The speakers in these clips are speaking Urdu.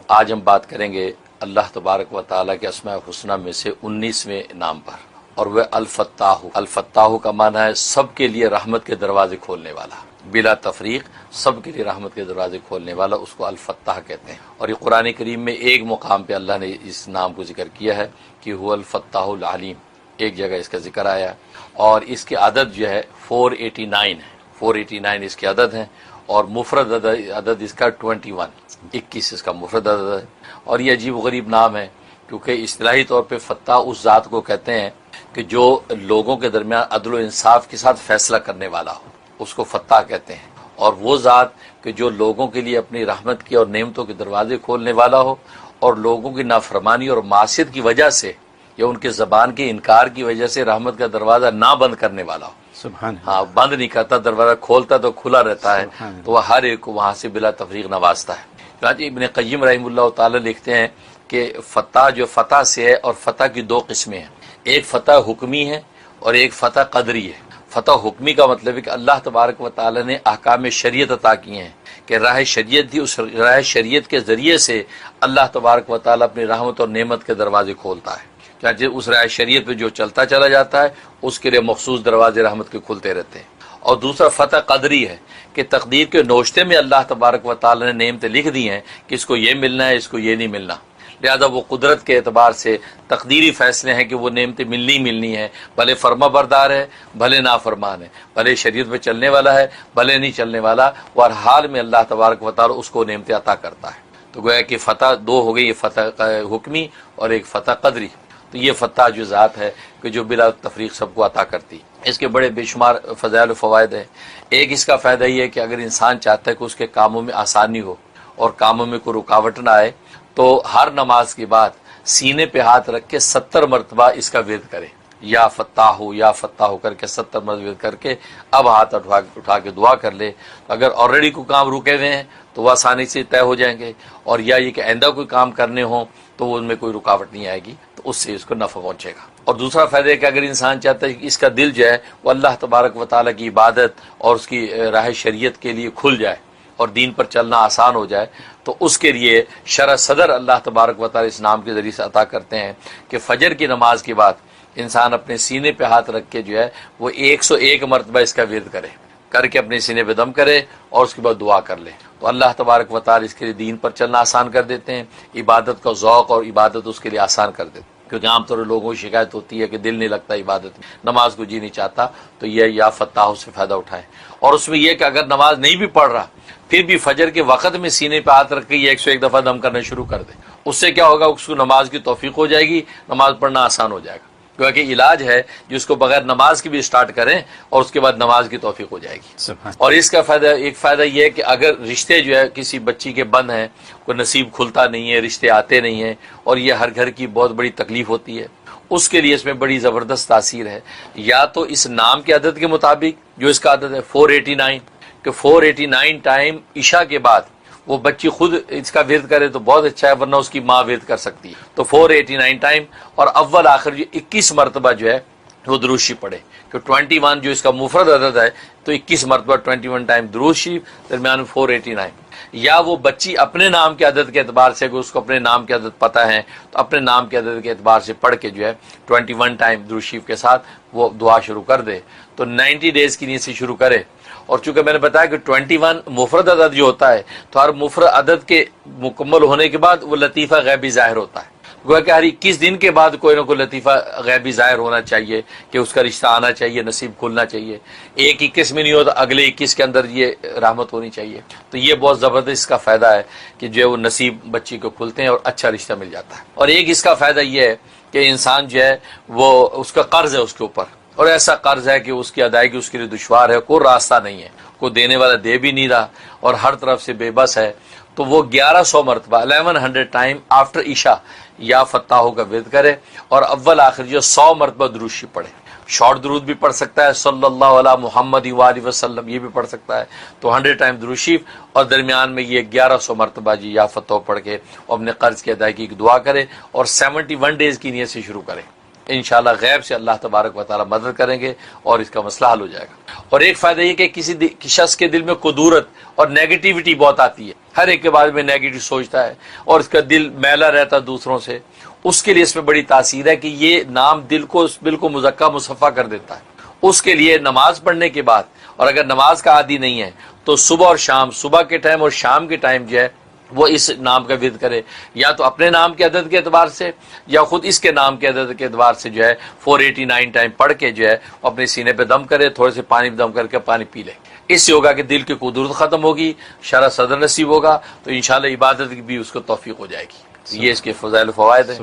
آج ہم بات کریں گے اللہ تبارک و تعالیٰ کے اسماء الحسنی میں سے 19ویں نام پر، اور وہ الفتاح۔ الفتاح کا معنی ہے سب کے لیے رحمت کے دروازے کھولنے والا، بلا تفریق سب کے لیے رحمت کے دروازے کھولنے والا، اس کو الفتاح کہتے ہیں۔ اور یہ قرآن کریم میں ایک مقام پہ اللہ نے اس نام کو ذکر کیا ہے کہ هو الفتاح العلیم، ایک جگہ اس کا ذکر آیا ہے، اور اس کی عدد جو ہے 489 ہے، 489 اس کی عدد ہے، اور مفرد عدد اس کا 21 اس کا مفرد عدد ہے۔ اور یہ عجیب و غریب نام ہے کیونکہ اصطلاحی طور پہ فتاح اس ذات کو کہتے ہیں کہ جو لوگوں کے درمیان عدل و انصاف کے ساتھ فیصلہ کرنے والا ہو، اس کو فتاح کہتے ہیں۔ اور وہ ذات کہ جو لوگوں کے لیے اپنی رحمت کی اور نعمتوں کے دروازے کھولنے والا ہو، اور لوگوں کی نافرمانی اور معصیت کی وجہ سے یا ان کے زبان کے انکار کی وجہ سے رحمت کا دروازہ نہ بند کرنے والا ہو۔ سبحان اللہ۔ ہاں، بند نہیں کرتا، دروازہ کھولتا تو کھلا رہتا ہے، تو وہ ہر ایک کو وہاں سے بلا تفریق نوازتا ہے۔ چنانچہ ابن قیم رحمہ اللہ تعالی لکھتے ہیں کہ فتح جو فتح سے ہے، اور فتح کی دو قسمیں ہیں، ایک فتح حکمی ہے اور ایک فتح قدری ہے۔ فتح حکمی کا مطلب ہے کہ اللہ تبارک و تعالی نے احکام شریعت عطا کیے ہیں کہ راہ شریعت دی، اس راہ شریعت کے ذریعے سے اللہ تبارک و تعالی اپنی رحمت اور نعمت کے دروازے کھولتا ہے۔ چنانچہ اس راہ شریعت پہ جو چلتا چلا جاتا ہے اس کے لیے مخصوص دروازے رحمت کے کھلتے رہتے ہیں۔ اور دوسرا فتح قدری ہے کہ تقدیر کے نوشتے میں اللہ تبارک و تعالی نے نعمتیں لکھ دی ہیں کہ اس کو یہ ملنا ہے، اس کو یہ نہیں ملنا، لہذا وہ قدرت کے اعتبار سے تقدیری فیصلے ہیں کہ وہ نعمتیں ملنی ہیں، بھلے فرما بردار ہے بھلے نافرمان ہے، بھلے شریعت پہ چلنے والا ہے بھلے نہیں چلنے والا، وہ ہر حال میں اللہ تبارک و تعالی اس کو نعمتیں عطا کرتا ہے۔ تو گویا کہ فتح دو ہو گئی، یہ فتح حکمی اور ایک فتح قدری۔ تو یہ فتح جو ذات ہے کہ جو بلا تفریق سب کو عطا کرتی، اس کے بڑے بے شمار فضائل و فوائد ہیں۔ ایک اس کا فائدہ یہ ہے کہ اگر انسان چاہتا ہے کہ اس کے کاموں میں آسانی ہو اور کاموں میں کوئی رکاوٹ نہ آئے، تو ہر نماز کے بعد سینے پہ ہاتھ رکھ کے 70 مرتبہ اس کا ورد کرے، یا فتاح ہو کر کے 70 مرتبہ ورد کر کے اب ہاتھ اٹھا کے دعا کر لے۔ اگر آلریڈی کوئی کام رکے ہوئے ہیں تو وہ آسانی سے طے ہو جائیں گے، اور یا یہ کہ آئندہ کوئی کام کرنے ہوں تو ان میں کوئی رکاوٹ نہیں آئے گی، تو اس سے اس کو نفع پہنچے گا۔ اور دوسرا فائدہ ہے کہ اگر انسان چاہتا ہے کہ اس کا دل جو ہے وہ اللہ تبارک و تعالیٰ کی عبادت اور اس کی راہ شریعت کے لیے کھل جائے اور دین پر چلنا آسان ہو جائے، تو اس کے لیے شرح صدر اللہ تبارک و تعالیٰ اس نام کے ذریعے سے عطا کرتے ہیں کہ فجر کی نماز کے بعد انسان اپنے سینے پہ ہاتھ رکھ کے جو ہے وہ 101 مرتبہ اس کا ورد کر کے اپنے سینے پہ دم کرے اور اس کے بعد دعا کر لے، تو اللہ تبارک و تعالیٰ اس کے لیے دین پر چلنا آسان کر دیتے ہیں، عبادت کا ذوق اور عبادت اس کے لیے آسان کر دیتے ہیں۔ کیونکہ عام طور پر لوگوں کی شکایت ہوتی ہے کہ دل نہیں لگتا عبادت میں، نماز کو جی نہیں چاہتا، تو یہ یا فتاح سے فائدہ اٹھائیں۔ اور اس میں یہ کہ اگر نماز نہیں بھی پڑھ رہا پھر بھی فجر کے وقت میں سینے پہ ہاتھ رکھ کے یہ 101 دفعہ دم کرنا شروع کر دے، اس سے کیا ہوگا، اس کو نماز کی توفیق ہو جائے گی، نماز پڑھنا آسان ہو جائے گا، کیونکہ علاج ہے جس کو بغیر نماز کی بھی سٹارٹ کریں اور اس کے بعد نماز کی توفیق ہو جائے گی۔ اور اس کا فائدہ، ایک فائدہ یہ ہے کہ اگر رشتے جو ہے کسی بچی کے بند ہیں، کوئی نصیب کھلتا نہیں ہے، رشتے آتے نہیں ہیں، اور یہ ہر گھر کی بہت بڑی تکلیف ہوتی ہے، اس کے لیے اس میں بڑی زبردست تاثیر ہے۔ یا تو اس نام کے عدد کے مطابق جو اس کا عدد ہے 489، کہ 489 ٹائم عشاء کے بعد وہ بچی خود اس کا ورد کرے تو بہت اچھا ہے، ورنہ اس کی ماں ورد کر سکتی ہے، تو 489 ٹائم، اور اول آخر جو 21 مرتبہ جو ہے وہ درود شریف پڑھے، کہ 21 جو اس کا مفرد عدد ہے تو 21 مرتبہ 21 ٹائم درود شریف، درمیان میں 489۔ یا وہ بچی اپنے نام کے عدد کے اعتبار سے، اگر اس کو اپنے نام کے عدد پتہ ہے تو اپنے نام کے عدد کے اعتبار سے پڑھ کے جو ہے 21 ٹائم درود شریف کے ساتھ وہ دعا شروع کر دے، تو 90 ڈیز کی نیت سے شروع کرے۔ اور چونکہ میں نے بتایا کہ 21 مفرد عدد جو ہوتا ہے، تو ہر مفرد عدد کے مکمل ہونے کے بعد وہ لطیفہ غیبی ظاہر ہوتا ہے، گویا کہ ہر 21 دن کے بعد کوئی نہ کوئی لطیفہ غیبی ظاہر ہونا چاہیے کہ اس کا رشتہ آنا چاہیے، نصیب کھلنا چاہیے، ایک 21 میں نہیں ہوتا، اگلے 21 کے اندر یہ رحمت ہونی چاہیے۔ تو یہ بہت زبردست اس کا فائدہ ہے کہ جو ہے وہ نصیب بچی کو کھلتے ہیں اور اچھا رشتہ مل جاتا ہے۔ اور ایک اس کا فائدہ یہ ہے کہ انسان جو ہے وہ اس کا قرض ہے اس کے اوپر، اور ایسا قرض ہے کہ اس کی ادائیگی اس کے لیے دشوار ہے، کوئی راستہ نہیں ہے، کوئی دینے والا دے بھی نہیں رہا اور ہر طرف سے بے بس ہے، تو وہ 1100 مرتبہ 1100 ٹائم آفٹر عشاء یا فتاحوں کا ورد کرے، اور اول آخر جو 100 مرتبہ درود شریف پڑھے۔ شارٹ درود بھی پڑھ سکتا ہے، صلی اللہ علیہ محمد وآلہ وسلم، یہ بھی پڑھ سکتا ہے، تو 100 ٹائم درود شریف، اور درمیان میں یہ 1100 مرتبہ جی یا فتح پڑھ کے اپنے قرض کی ادائیگی کی دعا کرے، اور 71 ڈیز کی نیت سے شروع کرے، انشاءاللہ غیب سے اللہ تبارک و تعالی مدد کریں گے اور اس کا مسئلہ حل ہو جائے گا۔ اور ایک فائدہ یہ کہ کسی شخص کے دل میں کدورت اور نیگیٹیوٹی بہت آتی ہے، ہر ایک کے بارے میں نیگیٹو سوچتا ہے اور اس کا دل میلا رہتا ہے دوسروں سے، اس کے لیے اس میں بڑی تاثیر ہے کہ یہ نام دل کو بالکل مزکہ مصفہ کر دیتا ہے۔ اس کے لیے نماز پڑھنے کے بعد، اور اگر نماز کا عادی نہیں ہے تو صبح اور شام، صبح کے ٹائم اور شام کے ٹائم جو ہے وہ اس نام کا ورد کرے، یا تو اپنے نام کے عدد کے اعتبار سے یا خود اس کے نام کے عدد کے اعتبار سے جو ہے 489 ٹائم پڑھ کے جو ہے اپنے سینے پہ دم کرے، تھوڑے سے پانی پہ دم کر کے پانی پی لے۔ اس سے ہوگا کہ دل کی قدرت ختم ہوگی، شرح صدر نصیب ہوگا، تو انشاءاللہ عبادت کی بھی اس کو توفیق ہو جائے گی۔ یہ اس کے فضائل و فوائد ہیں۔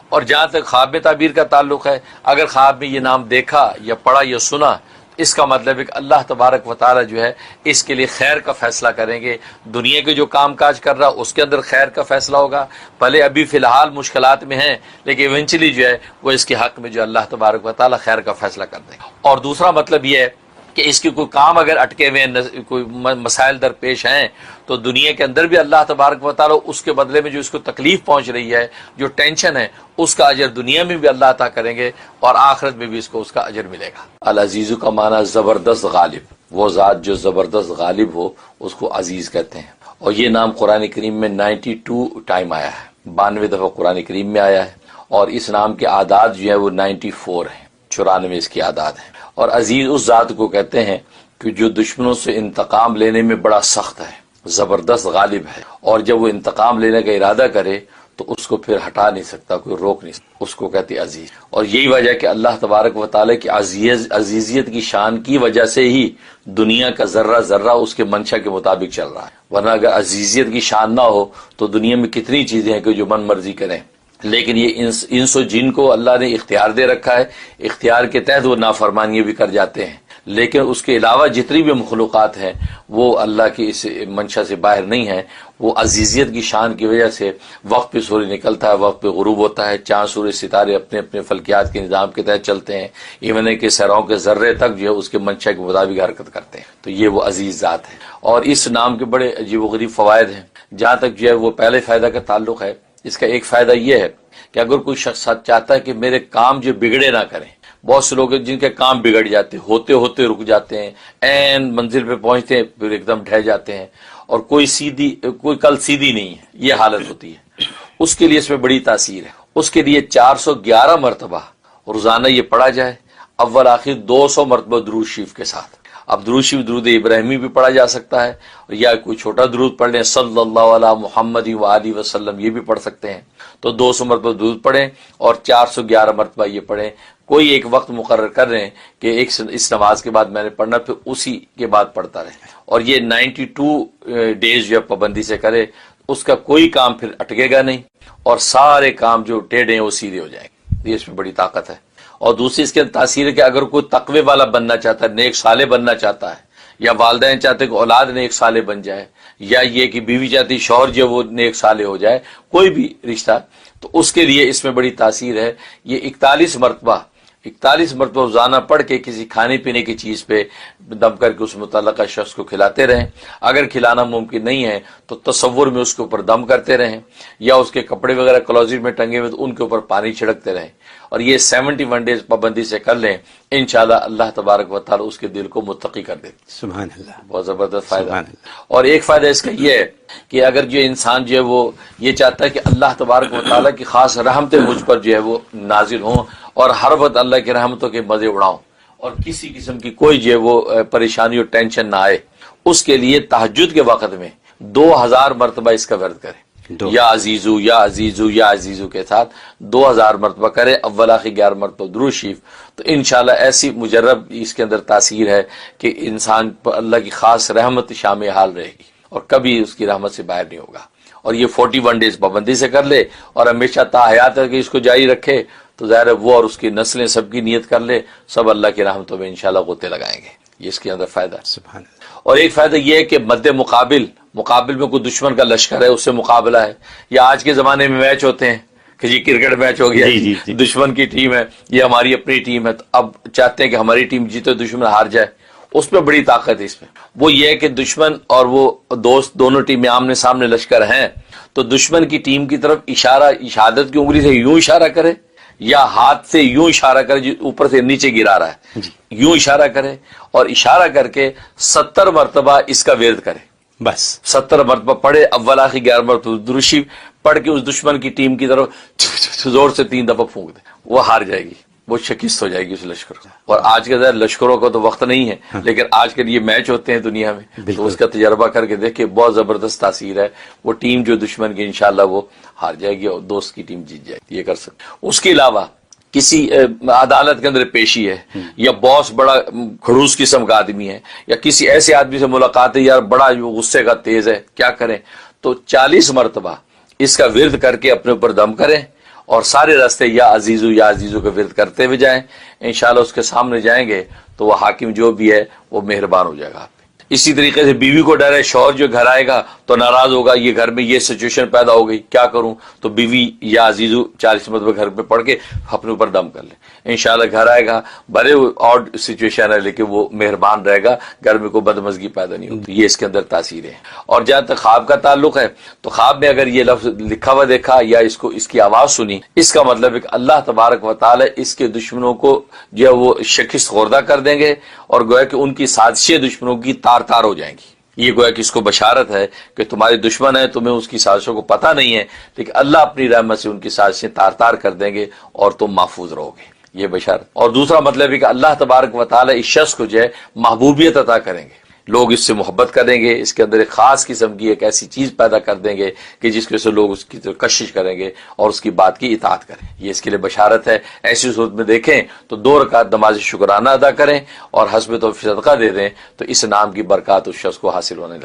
اور جہاں تک خواب میں تعبیر کا تعلق ہے، اگر خواب میں یہ نام دیکھا یا پڑھا یا سنا، اس کا مطلب ہے کہ اللہ تبارک و تعالی جو ہے اس کے لیے خیر کا فیصلہ کریں گے، دنیا کے جو کام کاج کر رہا اس کے اندر خیر کا فیصلہ ہوگا، بھلے ابھی فی الحال مشکلات میں ہیں لیکن ایونچولی جو ہے وہ اس کے حق میں جو اللہ تبارک و تعالی خیر کا فیصلہ کر دیں گے۔ اور دوسرا مطلب یہ ہے کہ اس کے کوئی کام اگر اٹکے ہوئے ہیں، کوئی مسائل درپیش ہیں، تو دنیا کے اندر بھی اللہ تبارک و تعالی اس کے بدلے میں جو اس کو تکلیف پہنچ رہی ہے، جو ٹینشن ہے، اس کا اجر دنیا میں بھی اللہ عطا کریں گے اور آخرت میں بھی اس کو اس کا اجر ملے گا۔ العزیز کا معنی زبردست غالب، وہ ذات جو زبردست غالب ہو اس کو عزیز کہتے ہیں۔ اور یہ نام قرآن کریم میں 92 ٹائم آیا ہے، 92 دفعہ قرآن کریم میں آیا ہے، اور اس نام کے اعداد جو ہے وہ 94 ہیں، 94 اس کی اعداد ہیں۔ اور عزیز اس ذات کو کہتے ہیں کہ جو دشمنوں سے انتقام لینے میں بڑا سخت ہے، زبردست غالب ہے، اور جب وہ انتقام لینے کا ارادہ کرے تو اس کو پھر ہٹا نہیں سکتا، کوئی روک نہیں سکتا، اس کو کہتے ہیں عزیز۔ اور یہی وجہ کہ اللہ تبارک و تعالیٰ کی عزیزیت کی شان کی وجہ سے ہی دنیا کا ذرہ ذرہ اس کے منشا کے مطابق چل رہا ہے، ورنہ اگر عزیزیت کی شان نہ ہو تو دنیا میں کتنی چیزیں ہیں کہ جو من مرضی کریں، لیکن یہ انس و جن کو اللہ نے اختیار دے رکھا ہے، اختیار کے تحت وہ نافرمانیاں بھی کر جاتے ہیں، لیکن اس کے علاوہ جتنی بھی مخلوقات ہیں وہ اللہ کی اس منشا سے باہر نہیں ہیں۔ وہ عزیزیت کی شان کی وجہ سے وقت پہ سورج نکلتا ہے، وقت پہ غروب ہوتا ہے، چاند سورج ستارے اپنے اپنے فلکیات کے نظام کے تحت چلتے ہیں، ایون کہ سیاروں کے ذرے تک جو ہے اس کے منشا کے مطابق حرکت کرتے ہیں، تو یہ وہ عزیز ذات ہے۔ اور اس نام کے بڑے عجیب و غریب فوائد ہیں۔ جہاں تک جو ہے وہ پہلے فائدہ کا تعلق ہے، اس کا ایک فائدہ یہ ہے کہ اگر کوئی شخص چاہتا ہے کہ میرے کام جو بگڑے نہ کریں، بہت سے لوگ ہیں جن کے کام بگڑ جاتے ہیں، ہوتے ہوتے رک جاتے ہیں، عین منزل پہ پہنچتے ہیں پھر ایک دم ڈھہ جاتے ہیں، اور کوئی کل سیدھی نہیں ہے، یہ حالت ہوتی ہے۔ اس کے لیے اس میں بڑی تاثیر ہے۔ اس کے لیے 411 مرتبہ روزانہ یہ پڑھا جائے، اول آخر 200 مرتبہ درود شریف کے ساتھ۔ اب درود شریف درود ابراہیمی بھی پڑھا جا سکتا ہے، یا کوئی چھوٹا درود پڑھ لیں، صلی اللہ علیہ محمد وآلہ وسلم، یہ بھی پڑھ سکتے ہیں۔ تو 200 مرتبہ درود پڑھیں اور 411 مرتبہ یہ پڑھیں۔ کوئی ایک وقت مقرر کر رہے ہیں کہ ایک اس نماز کے بعد میں نے پڑھنا، پھر اسی کے بعد پڑھتا رہے، اور یہ 92 ڈیز جو پابندی سے کرے، اس کا کوئی کام پھر اٹکے گا نہیں، اور سارے کام جو ٹیڑھے ہیں وہ سیدھے ہو جائیں گے۔ یہ اس میں بڑی طاقت ہے۔ اور دوسری اس کے تاثیر ہے کہ اگر کوئی تقوی والا بننا چاہتا ہے، نیک صالح بننا چاہتا ہے، یا والدین چاہتے کہ اولاد نیک صالح بن جائے، یا یہ کہ بیوی چاہتی شوہر جو وہ نیک صالح ہو جائے، کوئی بھی رشتہ، تو اس کے لیے اس میں بڑی تاثیر ہے۔ یہ 41 مرتبہ روزانہ پڑھ کے کسی کھانے پینے کی چیز پہ دم کر کے اس متعلقہ شخص کو کھلاتے رہیں۔ اگر کھلانا ممکن نہیں ہے تو تصور میں اس کے اوپر دم کرتے رہیں، یا اس کے کپڑے وغیرہ کلوزٹ میں ٹنگے ہوئے تو ان کے اوپر پانی چھڑکتے رہیں، اور یہ 71 ڈیز پابندی سے کر لیں، انشاءاللہ اللہ تبارک و تعالی اس کے دل کو متقی کر دے۔ سبحان اللہ، بہت زبردست فائدہ۔ سبحان اللہ۔ اور ایک فائدہ اس کا یہ ہے کہ اگر جو انسان جو ہے وہ یہ چاہتا ہے کہ اللہ تبارک و تعالیٰ کی خاص رحمتیں مجھ پر جو ہے وہ نازل ہوں، اور ہر وقت اللہ کی رحمتوں کے مزے اڑاؤں، اور کسی قسم کی کوئی جو ہے وہ پریشانی اور ٹینشن نہ آئے، اس کے لیے تہجد کے وقت میں 2000 مرتبہ اس کا ورد کرے، یا عزیزو یا عزیزو یا عزیزو کے ساتھ 2000 مرتبہ کرے، اول آخر 11 مرتبہ درود شریف، تو انشاءاللہ ایسی مجرب اس کے اندر تاثیر ہے کہ انسان پر اللہ کی خاص رحمت شامل حال رہے گی، اور کبھی اس کی رحمت سے باہر نہیں ہوگا۔ اور یہ 41 ڈیز پابندی سے کر لے اور ہمیشہ تا حیات ہے کہ اس کو جاری رکھے، تو ظاہر ہے وہ اور اس کی نسلیں سب کی نیت کر لے، سب اللہ کی رحمتوں میں انشاءاللہ غوطے لگائیں گے۔ یہ اس کے اندر فائدہ ہے۔ سبحان اللہ۔ اور ایک فائدہ یہ ہے کہ مد مقابل میں کوئی دشمن کا لشکر ہے، اس سے مقابلہ ہے، یا آج کے زمانے میں میچ ہوتے ہیں کہ جی کرکٹ میچ ہو گیا، جی۔ دشمن کی ٹیم ہے، یہ ہماری اپنی ٹیم ہے، تو اب چاہتے ہیں کہ ہماری ٹیم جیتے دشمن ہار جائے۔ اس میں بڑی طاقت ہے اس میں، وہ یہ ہے کہ دشمن اور وہ دوست دونوں ٹیمیں آمنے سامنے لشکر ہیں، تو دشمن کی ٹیم کی طرف اشارہ، اشادت کی انگلی سے یوں اشارہ کرے یا ہاتھ سے یوں اشارہ کرے جو اوپر سے نیچے گرا رہا ہے، یوں اشارہ کرے اور اشارہ کر کے 70 مرتبہ اس کا ورد کرے، بس 70 مرتبہ پڑھے، اول آخر 11 مرتبہ درود شریف پڑھ کے اس دشمن کی ٹیم کی طرف زور سے 3 دفعہ پھونک دے، وہ ہار جائے گی، وہ شکست ہو جائے گی اس لشکر کو۔ اور آج کے ظاہر لشکروں کا تو وقت نہیں ہے، لیکن آج کل یہ میچ ہوتے ہیں دنیا میں، تو اس کا تجربہ کر کے دیکھیں بہت زبردست تاثیر ہے، وہ ٹیم جو دشمن کی انشاءاللہ وہ ہار جائے گی اور دوست کی ٹیم جیت جائے گی، یہ کر سکتے۔ اس کے علاوہ کسی عدالت کے اندر پیشی ہے، یا باس بڑا خڑوس قسم کا آدمی ہے، یا کسی ایسے آدمی سے ملاقات ہے یار بڑا غصے کا تیز ہے، کیا کریں؟ تو 40 مرتبہ اس کا ورد کر کے اپنے اوپر دم کریں اور سارے راستے یا عزیزو کا ورد کرتے ہوئے جائیں، انشاءاللہ اس کے سامنے جائیں گے تو وہ حاکم جو بھی ہے وہ مہربان ہو جائے گا آپ پہ۔ اسی طریقے سے بیوی کو ڈر ہے، شوہر جو گھر آئے گا تو ناراض ہوگا، یہ گھر میں یہ سچویشن پیدا ہو گئی، کیا کروں؟ تو بیوی یا عزیزو 40 مرتبہ گھر پہ پڑھ کے اپنے اوپر دم کر لیں، انشاءاللہ گھر آئے گا، بھلے آڈ سچویشن ہے لیکن وہ مہربان رہے گا، گھر میں کوئی بدمزگی پیدا نہیں ہوتی، یہ اس کے اندر تاثیر ہے۔ اور جہاں تک خواب کا تعلق ہے تو خواب میں اگر یہ لفظ لکھا ہوا دیکھا یا اس کی آواز سنی، اس کا مطلب ہے کہ اللہ تبارک و تعالی اس کے دشمنوں کو جو ہے وہ شکست خوردہ کر دیں گے، اور گویا کہ ان کی سازشیں دشمنوں کی تار تار ہو جائیں گی۔ یہ گویا کہ اس کو بشارت ہے کہ تمہارے دشمن ہیں، تمہیں اس کی سازشوں کو پتہ نہیں ہے، لیکن اللہ اپنی رحمت سے ان کی سازشیں تار تار کر دیں گے اور تم محفوظ رہو گے، یہ بشارت۔ اور دوسرا مطلب ہے کہ اللہ تبارک و تعالی اس شخص کو جو ہے محبوبیت عطا کریں گے، لوگ اس سے محبت کریں گے، اس کے اندر ایک خاص قسم کی ایک ایسی چیز پیدا کر دیں گے کہ جس کی وجہ سے لوگ اس کی کشش کریں گے اور اس کی بات کی اطاعت کریں، یہ اس کے لیے بشارت ہے۔ ایسی صورت میں دیکھیں تو 2 رکعت نماز شکرانہ ادا کریں اور حسب توفیق صدقہ دے دیں تو اس نام کی برکات اس شخص کو حاصل ہونے لگے۔